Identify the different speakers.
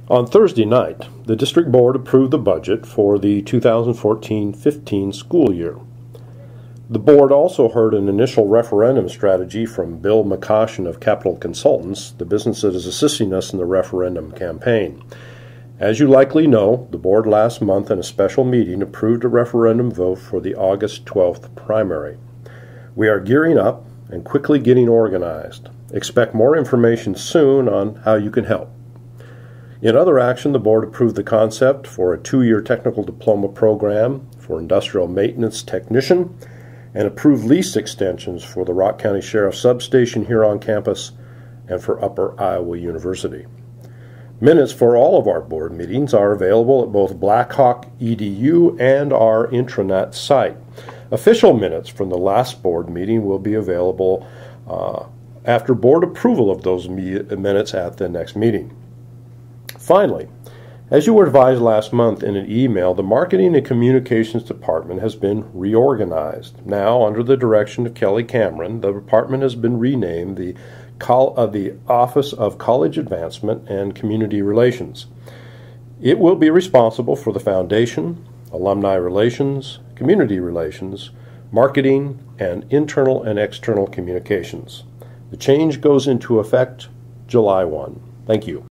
Speaker 1: On Thursday night, the District Board approved the budget for the 2014-15 school year. The Board also heard an initial referendum strategy from Bill McCoshen of Capital Consultants, the business that is assisting us in the referendum campaign. As you likely know, the Board last month in a special meeting approved a referendum vote for the August 12th primary. We are gearing up and quickly getting organized. Expect more information soon on how you can help. In other action, the Board approved the concept for a 2-year technical diploma program for industrial maintenance technician and approved lease extensions for the Rock County Sheriff's Substation here on campus and for Upper Iowa University. Minutes for all of our board meetings are available at both Blackhawk EDU and our intranet site. Official minutes from the last board meeting will be available after board approval of those minutes at the next meeting. Finally, as you were advised last month in an email, the Marketing and Communications Department has been reorganized. Now, under the direction of Kelly Cameron, the department has been renamed the Office of College Advancement and Community Relations. It will be responsible for the foundation, alumni relations, community relations, marketing, and internal and external communications. The change goes into effect July 1. Thank you.